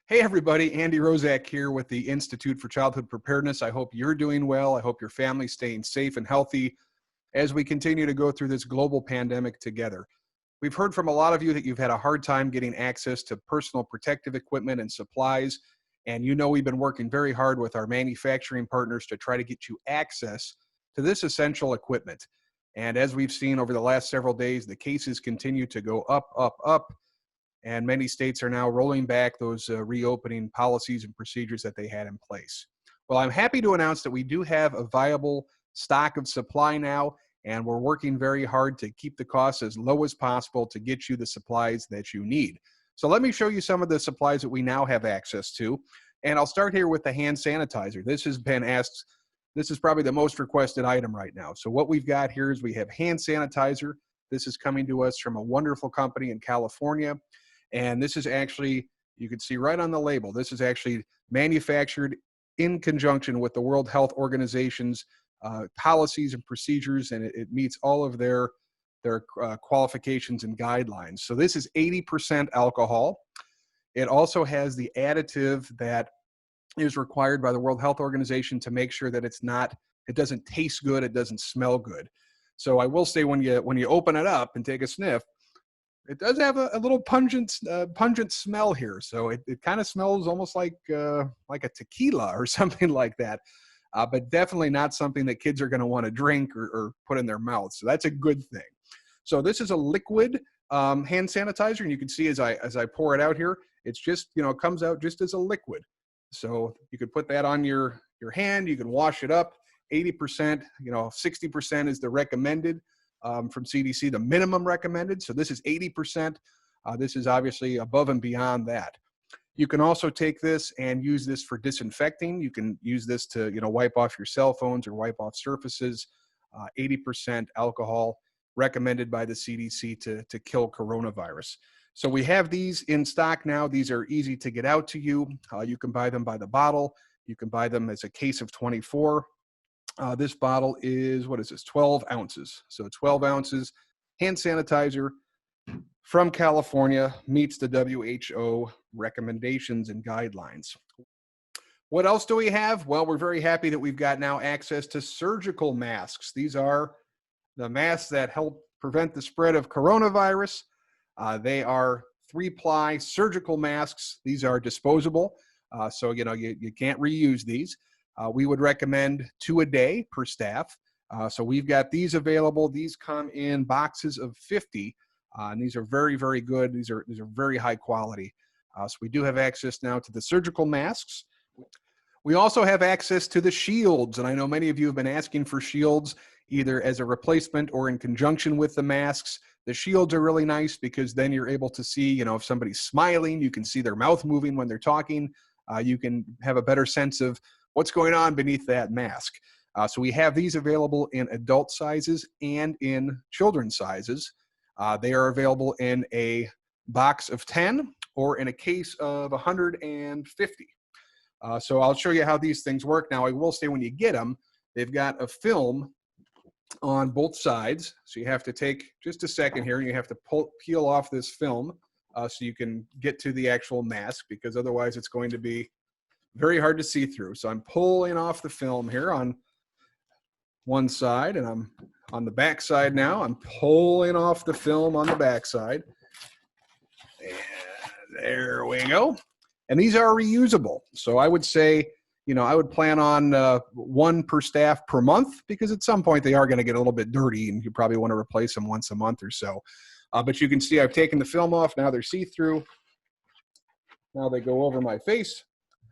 Hey everybody, Andy Rozak here with the Institute for Childhood Preparedness. I hope you're doing well. I hope your family's staying safe and healthy as we continue to go through this global pandemic together. We've heard from a lot of you that you've had a hard time getting access to personal protective equipment and supplies. And you know we've been working very hard with our manufacturing partners to try to get you access to this essential equipment. And as we've seen over the last several days, the cases continue to go up, up, up. And many states are now rolling back those reopening policies and procedures that they had in place. Well, I'm happy to announce that we do have a viable stock of supply now, and we're working very hard to keep the costs as low as possible to get you the supplies that you need. So let me show you some of the supplies that we now have access to. And I'll start here with the hand sanitizer. This has been asked, this is probably the most requested item right now. So what we've got here is we have hand sanitizer. This is coming to us from a wonderful company in California. And this is actually, you can see right on the label, this is actually manufactured in conjunction with the World Health Organization's policies and procedures, and it meets all of their qualifications and guidelines. So this is 80% alcohol. It also has the additive that is required by the World Health Organization to make sure that it doesn't taste good, it doesn't smell good. So I will say when you open it up and take a sniff, it does have a little pungent smell here. So it kind of smells almost like a tequila or something like that, but definitely not something that kids are going to want to drink or put in their mouths. So that's a good thing. So this is a liquid hand sanitizer, and you can see as I pour it out here, it's just, it comes out just as a liquid. So you could put that on your hand, you can wash it up. 80%, 60% is the recommended. From CDC, the minimum recommended. So this is 80%. This is obviously above and beyond that. You can also take this and use this for disinfecting. You can use this to, wipe off your cell phones or wipe off surfaces. 80% alcohol recommended by the CDC to kill coronavirus. So we have these in stock now. These are easy to get out to you. You can buy them by the bottle. You can buy them as a case of 24. This bottle is, 12 ounces. So 12 ounces hand sanitizer from California meets the WHO recommendations and guidelines. What else do we have? Well, we're very happy that we've got now access to surgical masks. These are the masks that help prevent the spread of coronavirus. They are 3-ply surgical masks. These are disposable. So, you can't reuse these. We would recommend 2 a day per staff. So we've got these available. These come in boxes of 50, and these are very, very good. These are very high quality. So we do have access now to the surgical masks. We also have access to the shields, and I know many of you have been asking for shields either as a replacement or in conjunction with the masks. The shields are really nice because then you're able to see, if somebody's smiling, you can see their mouth moving when they're talking. You can have a better sense of what's going on beneath that mask. So we have these available in adult sizes and in children's sizes. They are available in a box of 10 or in a case of 150. So I'll show you how these things work. Now, I will say when you get them, they've got a film on both sides. So you have to take just a second here, and you have to peel off this film so you can get to the actual mask, because otherwise it's going to be very hard to see through. So I'm pulling off the film here on one side, and I'm on the back side now. I'm pulling off the film on the back side. And there we go. And these are reusable. So I would say, I would plan on 1 per staff per month, because at some point they are going to get a little bit dirty and you probably want to replace them once a month or so. But you can see I've taken the film off. Now they're see-through. Now they go over my face.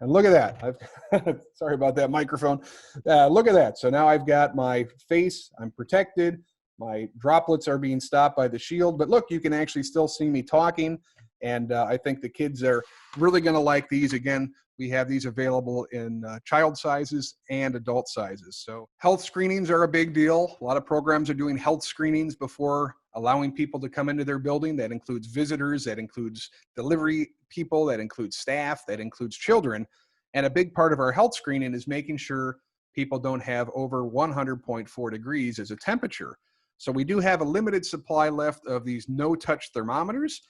And look at that. Sorry about that microphone. Look at that. So now I've got my face. I'm protected. My droplets are being stopped by the shield. But look, you can actually still see me talking. And I think the kids are really going to like these. Again, we have these available in child sizes and adult sizes. So health screenings are a big deal. A lot of programs are doing health screenings before allowing people to come into their building. That includes visitors, that includes delivery people, that includes staff, that includes children. And a big part of our health screening is making sure people don't have over 100.4 degrees as a temperature. So we do have a limited supply left of these no-touch thermometers.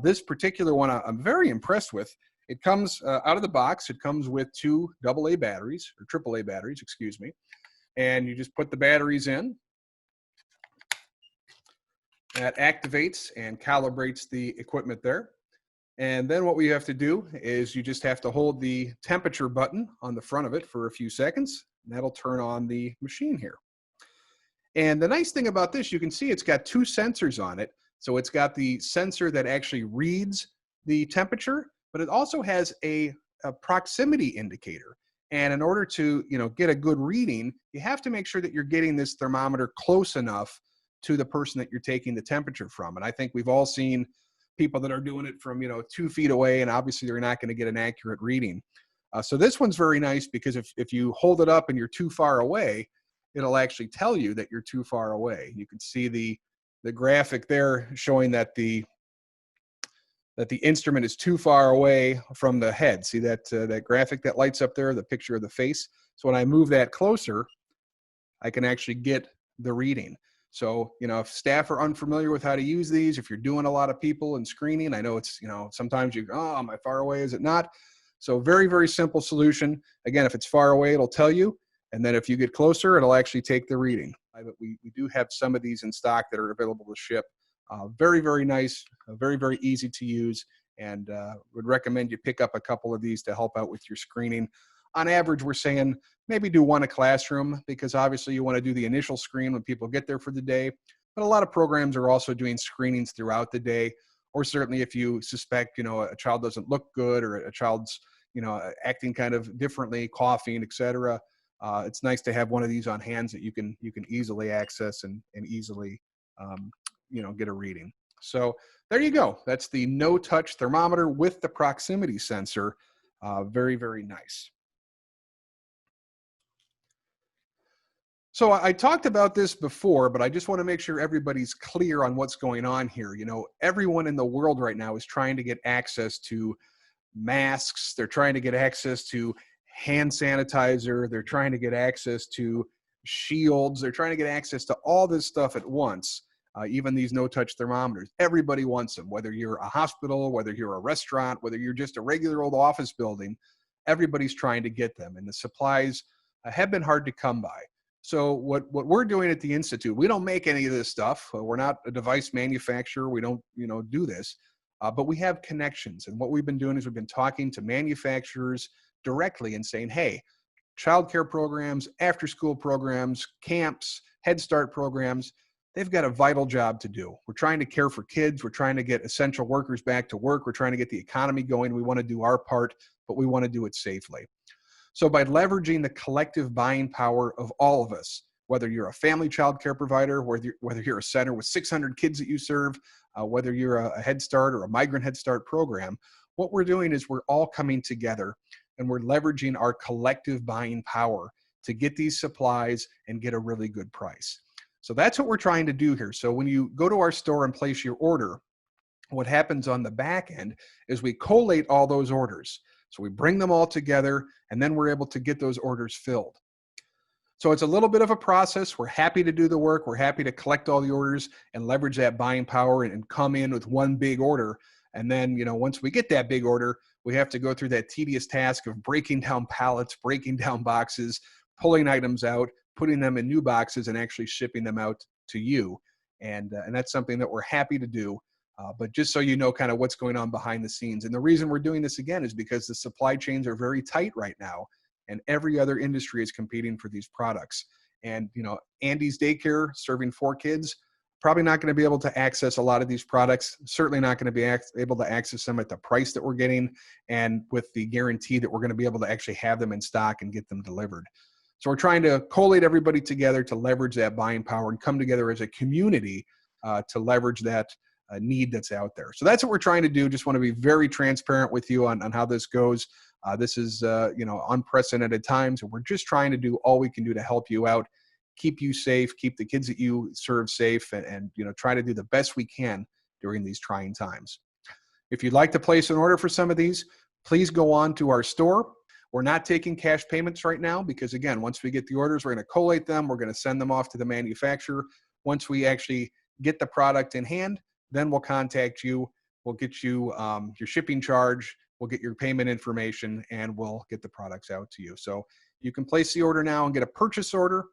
This particular one I'm very impressed with. It comes out of the box. It comes with two AA batteries, or AAA batteries, excuse me. And you just put the batteries in. That activates and calibrates the equipment there. And then what we have to do is you just have to hold the temperature button on the front of it for a few seconds. And that'll turn on the machine here. And the nice thing about this, you can see it's got two sensors on it. So it's got the sensor that actually reads the temperature, but it also has a proximity indicator. And in order to, get a good reading, you have to make sure that you're getting this thermometer close enough to the person that you're taking the temperature from. And I think we've all seen people that are doing it from, 2 feet away, and obviously they're not going to get an accurate reading. So this one's very nice because if you hold it up and you're too far away, it'll actually tell you that you're too far away. You can see the graphic there showing that the instrument is too far away from the head. See that graphic that lights up there, the picture of the face? So when I move that closer, I can actually get the reading. So, if staff are unfamiliar with how to use these, if you're doing a lot of people and screening, I know it's, sometimes you go, oh, am I far away? Is it not? So very, very simple solution. Again, if it's far away, it'll tell you. And then if you get closer, it'll actually take the reading. But we do have some of these in stock that are available to ship. Very, very nice, very, very easy to use, and would recommend you pick up a couple of these to help out with your screening. On average, we're saying maybe do one a classroom, because obviously you want to do the initial screen when people get there for the day. But a lot of programs are also doing screenings throughout the day, or certainly if you suspect, a child doesn't look good, or a child's, acting kind of differently, coughing, etc. It's nice to have one of these on hand that you can easily access and easily, get a reading. So there you go. That's the no-touch thermometer with the proximity sensor. Very, very nice. So I talked about this before, but I just want to make sure everybody's clear on what's going on here. Everyone in the world right now is trying to get access to masks. They're trying to get access to hand sanitizer. They're trying to get access to shields. They're trying to get access to all this stuff at once, even these no-touch thermometers. Everybody wants them, whether you're a hospital, whether you're a restaurant, whether you're just a regular old office building. Everybody's trying to get them, and the supplies have been hard to come by. So what we're doing at the Institute, we don't make any of this stuff. We're not a device manufacturer. We don't, do this. But we have connections. And what we've been doing is we've been talking to manufacturers directly and saying, hey, childcare programs, after-school programs, camps, Head Start programs, they've got a vital job to do. We're trying to care for kids. We're trying to get essential workers back to work. We're trying to get the economy going. We want to do our part, but we want to do it safely. So by leveraging the collective buying power of all of us, whether you're a family child care provider, whether you're a center with 600 kids that you serve, whether you're a Head Start or a migrant Head Start program, what we're doing is we're all coming together and we're leveraging our collective buying power to get these supplies and get a really good price. So that's what we're trying to do here. So when you go to our store and place your order, what happens on the back end is we collate all those orders. So we bring them all together, and then we're able to get those orders filled. So it's a little bit of a process. We're happy to do the work. We're happy to collect all the orders and leverage that buying power and come in with one big order. And then, once we get that big order, we have to go through that tedious task of breaking down pallets, breaking down boxes, pulling items out, putting them in new boxes, and actually shipping them out to you. And that's something that we're happy to do. But just so you know kind of what's going on behind the scenes. And the reason we're doing this again is because the supply chains are very tight right now, and every other industry is competing for these products. And, Andy's daycare serving 4 kids, probably not going to be able to access a lot of these products, certainly not going to be able to access them at the price that we're getting, and with the guarantee that we're going to be able to actually have them in stock and get them delivered. So we're trying to collate everybody together to leverage that buying power and come together as a community to leverage that need that's out there. So that's what we're trying to do. Just want to be very transparent with you on how this goes. This is, unprecedented times, and we're just trying to do all we can do to help you out, keep you safe, keep the kids that you serve safe, and try to do the best we can during these trying times. If you'd like to place an order for some of these, please go on to our store. We're not taking cash payments right now because, again, once we get the orders, we're going to collate them. We're going to send them off to the manufacturer. Once we actually get the product in hand, then we'll contact you. We'll get you your shipping charge, we'll get your payment information, and we'll get the products out to you. So you can place the order now and get a purchase order,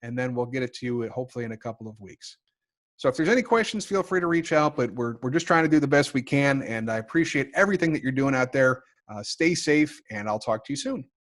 and then we'll get it to you hopefully in a couple of weeks. So if there's any questions, feel free to reach out, but we're just trying to do the best we can, and I appreciate everything that you're doing out there. Stay safe, and I'll talk to you soon.